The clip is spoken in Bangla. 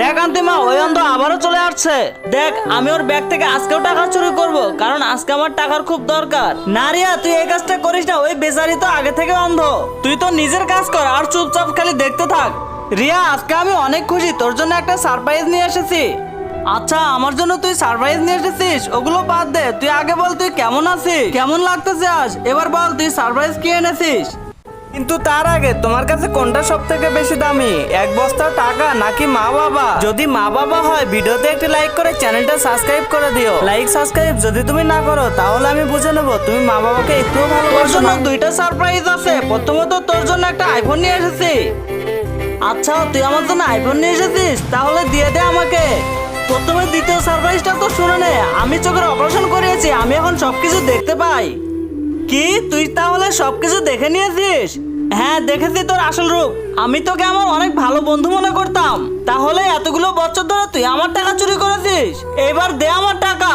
দেখ আন্তিমা, ওই অন্ধ আবারও চলে আসছে। দেখ, আমি ওর ব্যাগ থেকে আজকেও টাকা চুরি করব, কারণ আজকে আমার টাকার খুব দরকার। না রিয়া, তুই এই কাজটা করিস না, ওই বেচারি তো আগে থেকে অন্ধ। তুই তো নিজের কাজ কর আর চুপচাপ খালি দেখতে থাক। রিয়া, আজকে আমি অনেক খুশি, তোর জন্য একটা সারপ্রাইজ নিয়ে এসেছি। আচ্ছা, আমার জন্য তুই সারপ্রাইজ নিয়ে এসেছিস? ওগুলো বাদ দে, তুই আগে বল তুই কেমন আছিস, কেমন লাগতেছে আজ। এবার বল তুই সারপ্রাইজ কি এনেছিস। কিন্তু তার আগে তোমার কাছে কোনটা সব থেকে বেশি দামি, এক বস্তা টাকা নাকি মা বাবা? যদি মা বাবা হয় ভিডিওতে একটি লাইক করে চ্যানেলটা সাবস্ক্রাইব করে দিও। লাইক সাবস্ক্রাইব যদি তুমি না করো তাহলে আমি বুঝে নেব তুমি মা বাবাকে একটুও ভালোবাসো না। দুইটা সারপ্রাইজ আছে। প্রথমত তোর জন্য একটা আইফোন নিয়ে এসেছি। আচ্ছা, তুই আমার জন্য আইফোন নিয়ে এসেছিস, তাহলে দিয়ে দে আমাকে। প্রথমে দ্বিতীয় সারপ্রাইজটা তো শুনে নে। আমি চোখের অপারেশন করিয়েছি, আমি এখন সবকিছু দেখতে পাই। কি, তুই তাহলে সবকিছু দেখে নিয়েছিস? হ্যাঁ, দেখেছি তোর আসল রূপ। আমি তোকে আমার অনেক ভালো বন্ধু মনে করতাম, তাহলে এতগুলো বছর ধরে তুই আমার টাকা চুরি করেছিস? এবার দে আমার টাকা।